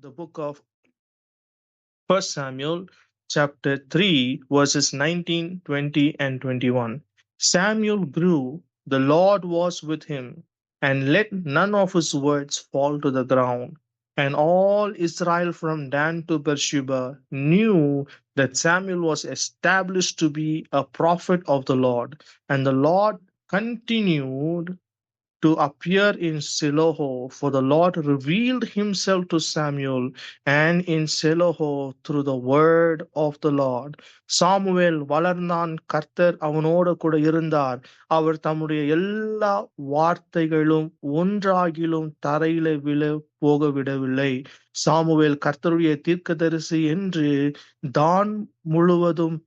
the book of 1 Samuel, chapter 3, verses 19, 20, and 21. Samuel grew, the Lord was with him, and let none of his words fall to the ground. And all Israel from Dan to Beersheba knew that Samuel was established to be a prophet of the Lord. And the Lord continued to appear in Shiloh, for the Lord revealed himself to Samuel and in Shiloh through the word of the Lord. Samuel வளர்ந்தான், கர்த்தர் அவனோடு கூட இருந்தார். அவர் தம்முடைய எல்லா வார்த்தைகளும் ஒன்றாகிலும் தரையில விழ போக விடவில்லை. சாமுவேல் கர்த்தருடைய தீர்க்கதரிசி என்று தான் முழுவதும்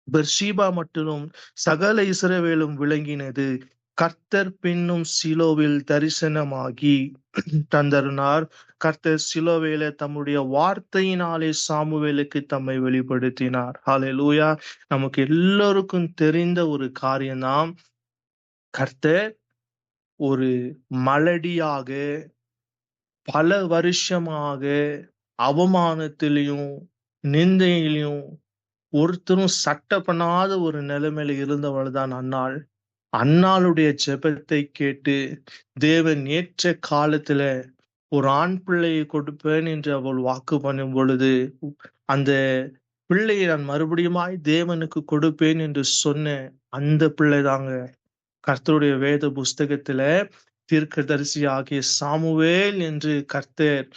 பெர்ஷீபா மட்டிலும் சகல இஸ்ரவேலும் விளங்கினது. கர்த்தர் பின்னும் சிலோவில் தரிசனமாகி தந்தருனார். கர்த்தர் சிலோவேல தம்முடைய வார்த்தையினாலே சாமுவேலுக்கு தம்மை வெளிப்படுத்தினார். ஹalleluya. நமக்கு எல்லோருக்கும் தெரிந்த ஒரு காரியம்தான், கர்த்தர் ஒரு மலடியாக பல வருஷமாக அவமானத்திலையும் நிந்தையிலையும் ஒருத்தரும் சட்ட பண்ணாத ஒரு நிலைமையில இருந்தவள் தான் அன்னாள். அன்னாளுடைய ஜெபத்தை கேட்டு தேவன் ஏற்ற காலத்துல ஒரு ஆண் பிள்ளையை கொடுப்பேன் என்று அவள் வாக்கு பண்ணும் பொழுது, அந்த பிள்ளையை நான் மறுபடியுமாய் தேவனுக்கு கொடுப்பேன் என்று சொன்ன அந்த பிள்ளைதாங்க கர்த்தருடைய வேத புஸ்தகத்துல தீர்க்கதரிசி ஆகிய சாமுவேல் என்று கர்த்தர்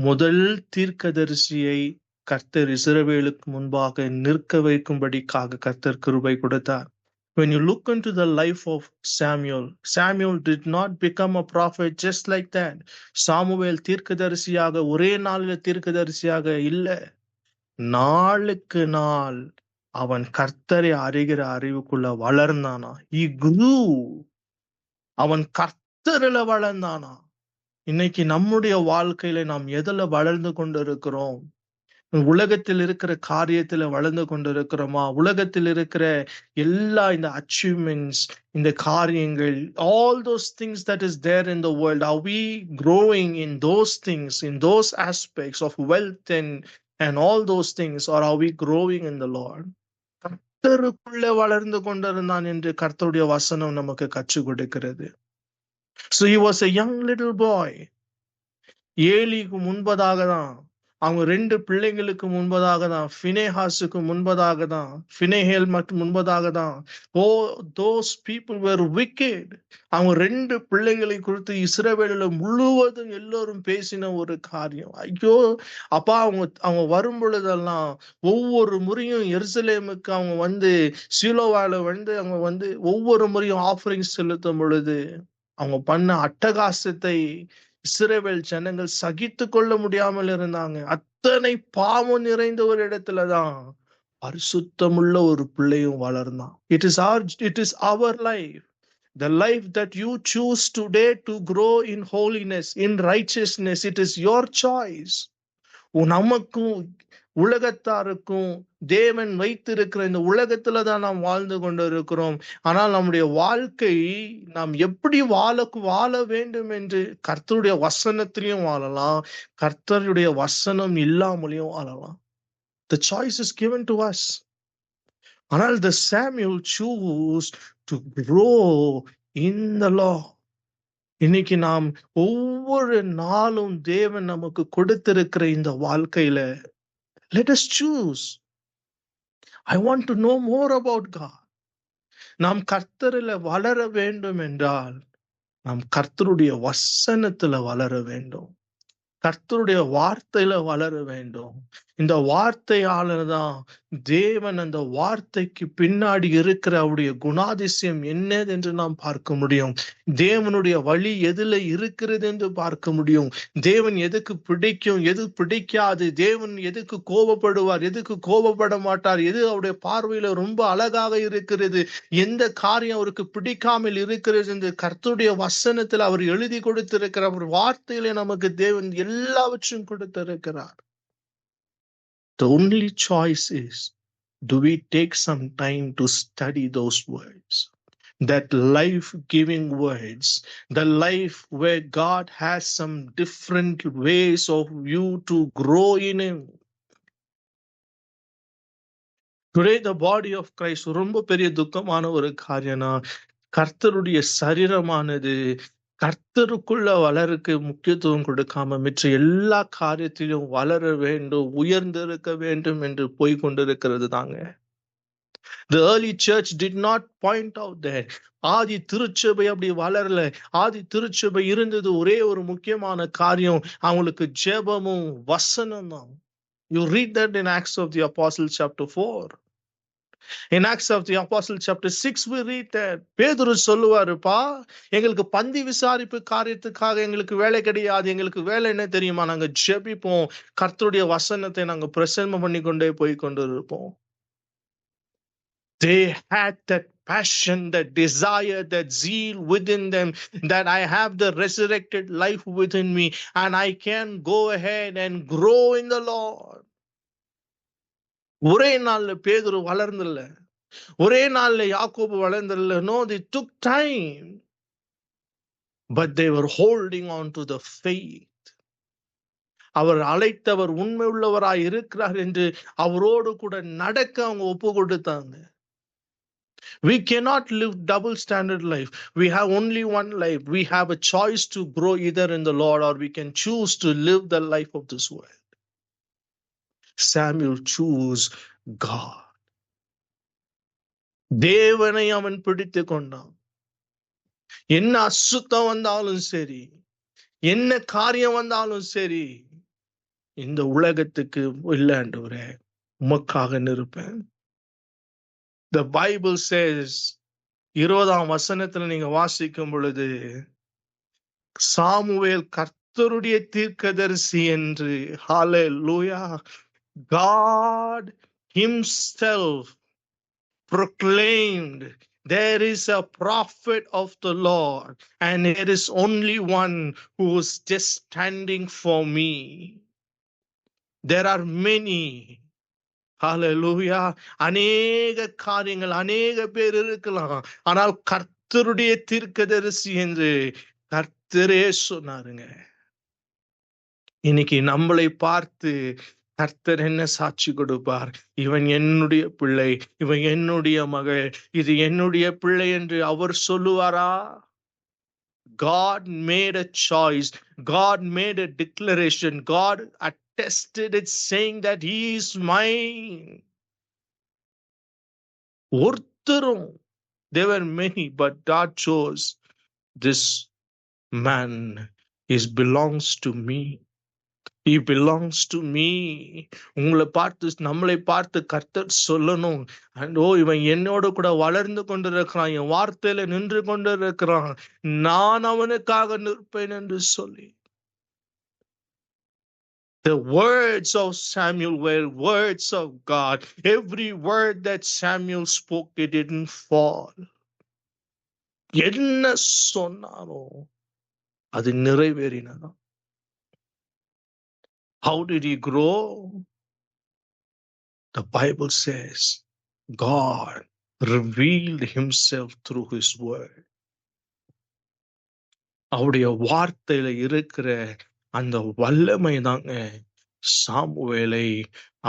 முதல் தீர்க்கதரிசியை கர்த்தர் இஸ்ரவேலுக்கு முன்பாக நிற்க வைக்கும்படிக்காக கர்த்தர் கிருபை கொடுத்தார். When you look into the life of Samuel, Samuel did not become a prophet just like that. Samuel தீர்க்கதரிசியாக ஒரே நாளில் தீர்க்கதரிசியாக இல்ல, நாளுக்கு நாள் அவன் கர்த்தரை அறிகிற அறிவுக்குள்ள வளர்ந்தானா. He grew. அவன் கர்த்தரில வளர்ந்தானா. இன்னைக்கு நம்முடைய வாழ்க்கையில நாம் எதுல வளர்ந்து கொண்டு இருக்கிறோம்? உலகத்தில் இருக்கிற காரியத்துல வளர்ந்து கொண்டிருக்கிறோமா? உலகத்தில் இருக்கிற எல்லா இந்த அச்சீவ்மெண்ட்ஸ், இந்த காரியங்கள், all those things that is there in the world, are we growing in those things, in those aspects of wealth and all those things, or are we growing in the Lord? கர்த்தருக்குள்ளே வளர்ந்து கொண்டிருந்தான் என்று கர்த்தருடைய வசனம் நமக்கு கற்றுக் கொடுக்கிறது. So he was a young little boy. ஏலிக்கு முன்பதாக தான், அவங்க 2 பிள்ளைங்களுக்கு முன்பதாக தான், ஃபினேஹாஸுக்கு முன்பதாக தான், ஃபினேஹேல் மற்றும் முன்பதாக தான், those people were wicked. அவங்க 2 பிள்ளைங்களை குறித்து இஸ்ரவேலில் முழுவதும் எல்லோரும் பேசின ஒரு காரியம். ஐயோ அப்பா, அவங்க வரும் பொழுதெல்லாம் ஒவ்வொரு முறையும் எருசலேமுக்கு அவங்க சீலோவால அவங்க ஒவ்வொரு முறையும் ஆஃபரிங் செலுத்தும் பொழுது அவங்க பண்ண அட்டகாசத்தை இஸ்ரவேல் ஜனங்கள் சகித்து கொள்ள முடியாமல் இருந்தாங்க. அத்தனை பாவம் நிறைந்த ஒரு இடத்துலதான் பரிசுத்தமுள்ள ஒரு பிள்ளையும் வளர்ந்தான். It is our life, the life that you choose today to grow in holiness, in righteousness. It is your choice. நமக்கும் உலகத்தாருக்கும் தேவன் வைத்திருக்கிற இந்த உலகத்துல தான் நாம் வாழ்ந்து கொண்டு இருக்கிறோம். ஆனால் நம்முடைய வாழ்க்கை நாம் எப்படி வாழ வேண்டும் என்று கர்த்தருடைய வசனத்திலையும் வாழலாம், கர்த்தருடைய வசனம் இல்லாமலையும் வாழலாம். The choice is given to us. ஆனால் the Samuel chose to grow in the law. இன்னைக்கு நாம் ஒவ்வொரு நாளும் தேவன் நமக்கு கொடுத்திருக்கிற இந்த வாழ்க்கையில, let us choose. I want to know more about God. நாம் கர்த்தரில வளர வேண்டும் என்றால் நாம் கர்த்தருடைய வசனத்துல வளர வேண்டும், கர்த்தருடைய வார்த்தையில வளர வேண்டும். இந்த வார்த்தையாலதான் தேவன் அந்த வார்த்தைக்கு பின்னாடி இருக்கிற அவருடைய குணாதிசயம் என்னது என்று நாம் பார்க்க முடியும். தேவனுடைய வழி எதுல இருக்கிறது என்று பார்க்க முடியும். தேவன் எதுக்கு பிடிக்கும், எது பிடிக்காது, தேவன் எதுக்கு கோபப்படுவார், எதுக்கு கோபப்பட மாட்டார், எது அவருடைய பார்வையில ரொம்ப அழகாக இருக்கிறது, எந்த காரியம் அவருக்கு பிடிக்காமல் இருக்கிறது என்று கர்த்தருடைய வசனத்தில் அவர் எழுதி கொடுத்திருக்கிற அவர் வார்த்தையில நமக்கு தேவன் எல்லாவற்றையும் கொடுத்திருக்கிறார். The only choice is, do we take some time to study those words? that life-giving words, the life where God has some different ways of you to grow in Him. Today, the body of Christ ரொம்ப பெரிய துக்கமான ஒரு காரியம்னா கர்த்தருடைய சரீரமானது கர்த்தருக்குள்ள வளருக்கு முக்கியத்துவம் கொடுக்காம மிச்ச எல்லா காரியத்திலும் வளர வேண்டும், உயர்ந்திருக்க வேண்டும் என்று போய் கொண்டிருக்கிறது தாங்க. The early church did not point out that ஆதி திருச்சபை அப்படி வளரல. ஆதி திருச்சபை இருந்தது ஒரே ஒரு முக்கியமான காரியம், அவங்களுக்கு ஜெபமும் வசனம் தான். You read that in Acts of the Apostles chapter 4. In Acts of the Apostles chapter 6 we read that பேதுரு சொல்லுவாருப்பா, எங்களுக்கு பந்தி விசாரிப்பு காரியத்துக்காக எங்களுக்கு வேலை கிடையாது. எங்களுக்கு வேலை என்ன தெரியுமா? நாங்க ஜெபிப்போம், கர்த்தருடைய வசனத்தை நாங்க பிரசன்னம் பண்ணி கொண்டே போய் கொண்டிருப்போம். They had that passion, that desire, that zeal within them, that I have the resurrected life within me and I can go ahead and grow in the Lord. ஒரே நாள்ல பேதுரு வளர்ந்தல்ல, ஒரே நாள்ல யாக்கோபு வளர்ந்தல்ல. No, they took time, but they were holding on to the faith. அவர் அழைத்தவர் உண்மை உள்ளவராய் இருக்கிறார் என்று அவரோடு கூட நடக்க அவங்க ஒப்பு கொடுத்தாங்க. We cannot live double standard life. We have only one life. We have a choice to grow either in the Lord or we can choose to live the life of this world. Samuel chose God. தேவனை அவன் பிடித்து கொண்டான். என்ன அசுத்தம் வந்தாலும் சரி, என்ன காரியம் வந்தாலும் சரி, இந்த உலகத்துக்கு இல்ல ஆண்டவரே, உமக்காக நிற்பேன். The Bible says 20ஆம் வசனத்துல நீங்க வாசிக்கும் பொழுது சாமுவேல் கர்த்தருடைய தீர்க்கதரிசி என்று, ஹalleluya, God himself proclaimed there is a prophet of the Lord and there is only one who is just standing for me. There are many, ஹalleluya, அநேக காரியங்கள், அநேக பேர் இருக்கலாம், ஆனால் கர்த்தருடைய தீர்க்கதரிசி என்று கர்த்தரே சொன்னாருங்க. இன்னைக்கு நம்மளை பார்த்து கர்த்தர் என்ன சாட்சி கொடுப்பார்? இவன் என்னுடைய பிள்ளை, இவன் என்னுடைய மகள், இது என்னுடைய பிள்ளை என்று அவர் சொல்லுவாரா? God made a choice. God made a declaration. God attested it saying that he is mine. ஒருத்தரும், there were many, but God chose this man. He belongs to me. He belongs to me. உங்களை பார்த்து, நம்மளை பார்த்து கர்த்தர் சொல்லணும், இவன் என்னோட கூட வளர்ந்து கொண்டிருக்கிறான், என் வார்த்தையில நின்று கொண்டிருக்கிறான், நான் அவனுக்காக நிற்பேன் என்று சொல்லி. The words of Samuel were words of God. Every word that Samuel spoke, it didn't fall. என்ன சொன்னாரோ அது நிறைவேறினதா. How did he grow? The Bible says God revealed himself through his word. அவருடைய வார்த்தையில இருக்கிற அந்த வல்லமை தாங்க சாமுவேலை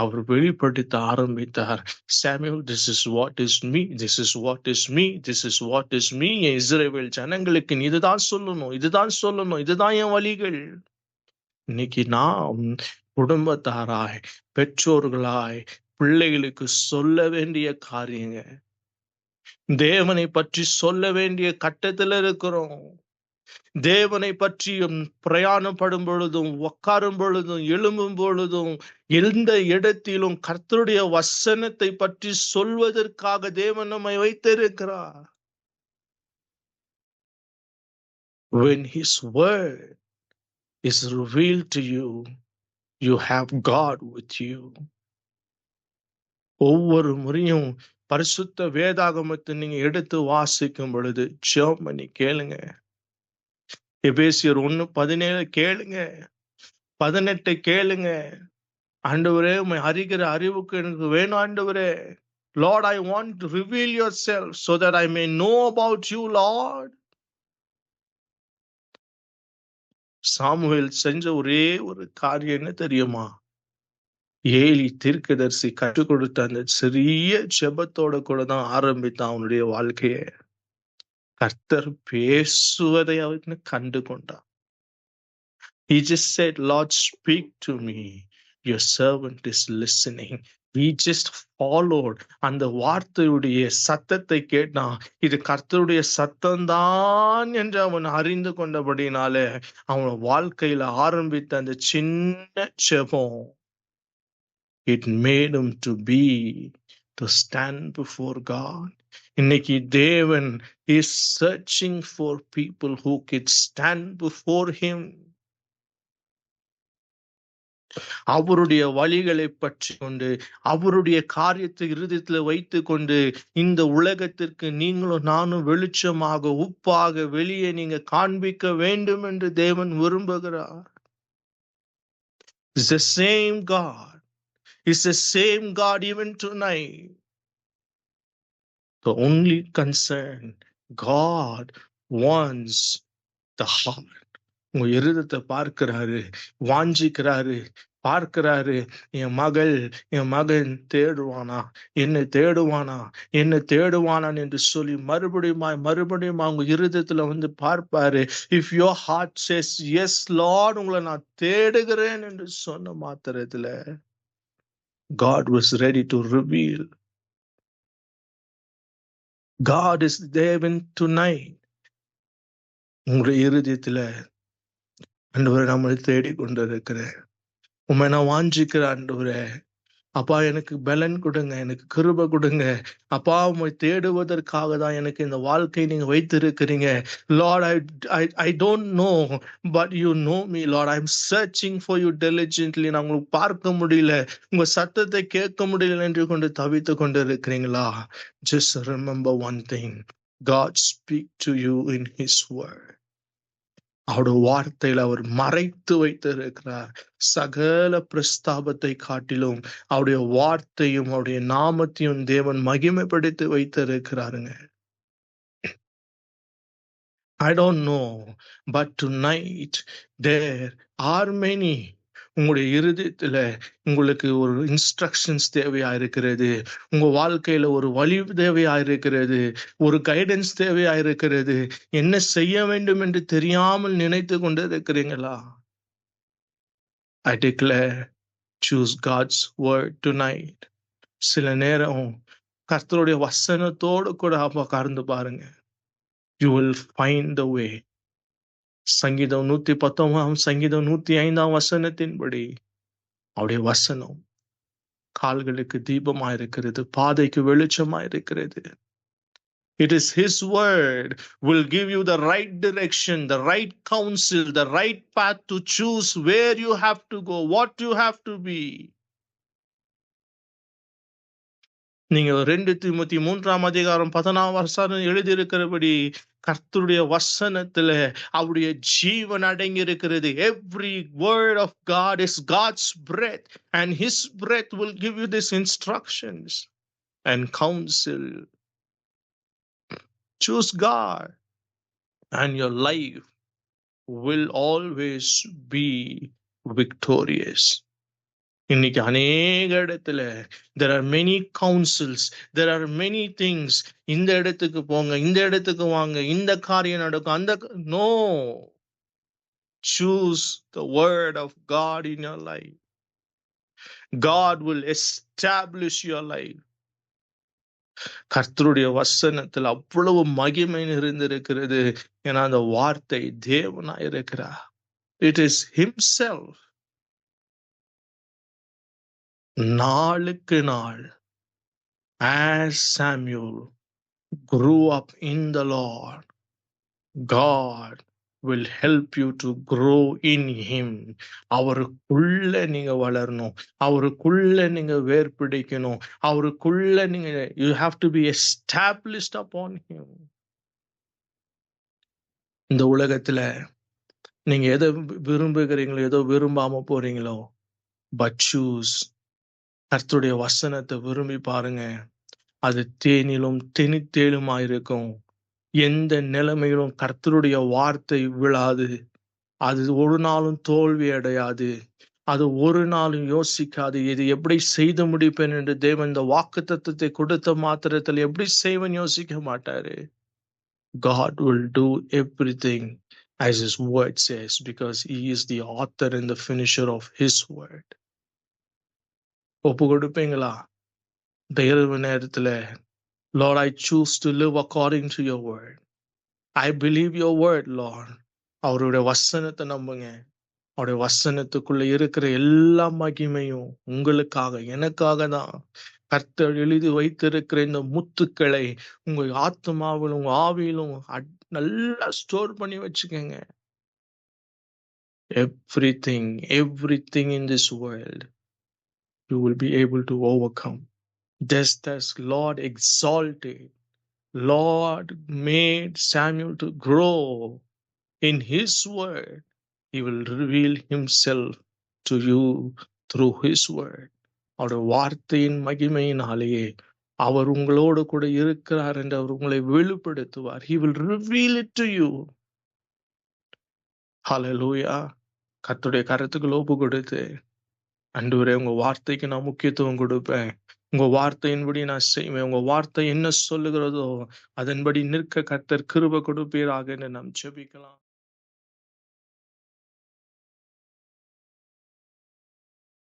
அவர் வெளிப்படுத்த ஆரம்பித்தார். Samuel, this is what is me, this is what is me, this is what is me. இஸ்ரவேல் ஜனங்களுக்கு இதுதான் சொல்லணும், இதுதான் சொல்லணும், இதுதான் என் வழிகள். இன்னைக்கு நாம் குடும்பத்தாராய், பெற்றோர்களாய் பிள்ளைகளுக்கு சொல்ல வேண்டிய காரியங்க, தேவனை பற்றி சொல்ல வேண்டிய கட்டத்துல இருக்கிறோம். தேவனை பற்றியும் பிரயாணப்படும் பொழுதும், உட்காரும் பொழுதும், எழும்பும் பொழுதும், எந்த இடத்திலும் கர்த்தருடைய வசனத்தை பற்றி சொல்வதற்காக தேவன் நம்மை வைத்திருக்கிறார். When his word is revealed to you, you have God with you. ஒவ்வொரு முறையும் பரிசுத்த வேதாகமத்தை நீங்க எடுத்து வாசிக்கும் பொழுது ஜெபம் பண்ணி கேளுங்க. எபேசியர் 1:17 கேளுங்க, 18 கேளுங்க. ஆண்டவரே, உம்மை அறிகிற அறிவுக்கு எனக்கு வேணும் ஆண்டவரே. Lord, I want to reveal yourself so that I may know about you, Lord. Samuel செஞ்ச ஒரே ஒரு காரியம் என்ன தெரியுமா? ஏலி தீர்க்கதரிசி கற்றுக் கொடுத்த அந்த சிறிய ஜெபத்தோட கூட தான் ஆரம்பித்தான் அவனுடைய வாழ்க்கையை. கர்த்தர் பேசுவதை அவன் கண்டு கொண்டான். He just said, Lord, speak to me. Your servant is listening. He just followed. அந்த வார்த்தையுடைய சத்தத்தை கேட்டான். இது கர்த்தருடைய சத்தம்தான் என்று அவன் அறிந்து கொண்டபடினாலே அவன் வாழ்க்கையில ஆரம்பித்த அந்த சின்ன ஜெபம், it made him to stand before God. இன்னைக்கு தேவன் is searching for people who could stand before him. அவருடைய வழிகளை பற்றி கொண்டு, அவருடைய காரியத்தை இருதயத்தில் வைத்து கொண்டு, இந்த உலகத்திற்கு நீங்களும் நானும் வெளிச்சமாக உப்பாக வெளியே நீங்க காண்பிக்க வேண்டும் என்று தேவன் விரும்புகிறார். It's the same God. It's the same God even tonight. The only concern, God wants the heart. உங்க இருதயத்தை பார்க்கிறாரு, வாஞ்சிக்கிறாரு, பார்க்கிறாரு. என் மகன் தேடுவானா, என்னை தேடுவானா என்று சொல்லி மறுபடியும் உங்க இருதயத்துல வந்து பார்ப்பாரு. If your heart says yes Lord, உங்களை நான் தேடுகிறேன் என்று சொன்ன மாத்திரத்துல God was ready to reveal. God is there tonight. உங்களுடைய இருதயத்துல ஆண்டவரே நம்மளை தேடிக்கொண்டிருக்கிறேன். உண்மை நான் வாஞ்சிக்கிறேன் ஆண்டவரே. அப்பா எனக்கு பலன் கொடுங்க, எனக்கு கிருபை கொடுங்க. அப்பா உம்மை தேடுவதற்காக தான் எனக்கு இந்த வாழ்க்கை நீங்க வைத்திருக்கிறீங்க. Lord, I don't know, but you know me, Lord. I'm searching for you diligently. நான் உங்களுக்கு பார்க்க முடியல, உங்க சத்தத்தை கேட்க முடியல என்று கொண்டு தவித்து கொண்டு இருக்கிறீங்களா? Just remember one thing. God speak to you in his word. அவருடைய வார்த்தையில அவர் மறைத்து வைத்திருக்கிறார். சகல பிரஸ்தாபத்தை காட்டிலும் அவருடைய வார்த்தையும் அவருடைய நாமத்தையும் தேவன் மகிமைப்படுத்தி வைத்திருக்கிறாருங்க. I don't know, but tonight there are many. உங்களுடைய இருதயத்துல உங்களுக்கு ஒரு இன்ஸ்ட்ரக்ஷன்ஸ் தேவையா இருக்கிறது, உங்க வாழ்க்கையில ஒரு வழி தேவையா இருக்கிறது, ஒரு கைடன்ஸ் தேவையா இருக்கிறது. என்ன செய்ய வேண்டும் என்று தெரியாமல் நினைத்து கொண்டு இருக்கிறீங்களா? I declare, choose God's word tonight. சில நேரம் கர்த்தருடைய வசனத்தோடு கூட உட்கார்ந்து பாருங்க. You will find the way. சங்கீதம் 119 சங்கீதம் 105 வசனத்தின்படி அவருடைய வசனம் கால்களுக்கு தீபமா இருக்கிறது, பாதைக்கு வெளிச்சமா இருக்கிறது. It is his word will give you the right direction, the right counsel, the right path to choose where you have to go, what you have to be. நீங்க 2 தீமோத்தி 3:14 எழுதியிருக்கிறபடி கர்த்தருடைய வசனத்துல அவருடைய ஜீவன் அடங்கி இருக்கிறது. Every word of God is God's breath, and his breath will give you these instructions and counsel. Choose God and your life will always be victorious. இன்னைக்கு அநேக இடத்துல there are many counsels, there are many things. இந்த இடத்துக்கு போங்க, இந்த இடத்துக்கு வாங்க, இந்த காரியம் நடக்கும், அந்த no. Choose the word of God in your life. God will establish your life. கர்த்தருடைய வசனத்தில் அவ்வளவு மகிமை நிறைந்திருக்கிறது. ஏன்னா அந்த வார்த்தை தேவனாய் இருக்கிறார். It is himself. நாளுக்கு நாள் as Samuel grew up in the Lord, God will help you to grow in him. அவருக்குள்ள நீங்க வளரணும், அவருக்குள்ள நீங்க வேர் பிடிக்கணும், அவருக்குள்ள நீங்க you have to be established upon him. இந்த உலகத்துல நீங்க எதை விரும்புகிறீங்களோ, ஏதோ விரும்பாம போறீங்களோ, but choose கர்த்தருடைய வசனத்தை விரும்பி பாருங்க. அது தேனிலும் தெனித்தேலுமாயிருக்கும். எந்த நிலைமையிலும் கர்த்தருடைய வார்த்தை விழாது. அது ஒரு நாளும் தோல்வி அடையாது. அது ஒரு நாளும் யோசிக்காது. இது எப்படி செய்து முடிப்பேன் என்று தேவன் இந்த வாக்குத்தத்தத்தை கொடுத்த மாத்திரத்தில் எப்படி செய்வேன் யோசிக்க மாட்டாரு. God will do everything as his word says, because he is the author and the finisher of his word. ஒப்பு கொடுப்பீங்களா? இந்த இரவு நேரத்துல, Lord, I choose to live according to your word. I believe your word, Lord. அவருடைய வசனத்தை நம்புங்க. அவருடைய வசனத்துக்குள்ள இருக்கிற எல்லா மகிமையும் உங்களுக்காக, எனக்காக தான். கர்த்தர் எழுதி வைத்திருக்கிற இந்த முத்துக்களை உங்க ஆத்மாவிலும் உங்க ஆவியிலும் நல்லா ஸ்டோர் பண்ணி வச்சுக்கோங்க. everything in this world you will be able to overcome. Just as Lord exalted, Lord made Samuel to grow in his word, he will reveal himself to you through his word. அவருடைய வார்த்தையின் மகிமையினாலேயே அவர் உங்களோடு கூட இருக்கிறார் என்று அவர் உங்களை வெளிப்படுத்துவார். He will reveal it to you. Hallelujah. கர்த்தருடைய கருத்துக்கள் ஒப்பு கொடுத்து, ஆண்டவரே உங்க வார்த்தைக்கு நான் முக்கியத்துவம் கொடுப்பேன். உங்க வார்த்தையின்படி நான் செய்வேன். உங்க வார்த்தை என்ன சொல்லுகிறதோ அதன்படி நிற்க கர்த்தர் கிருபை கொடுப்பீராக என்று நாம் ஜெபிக்கலாம்.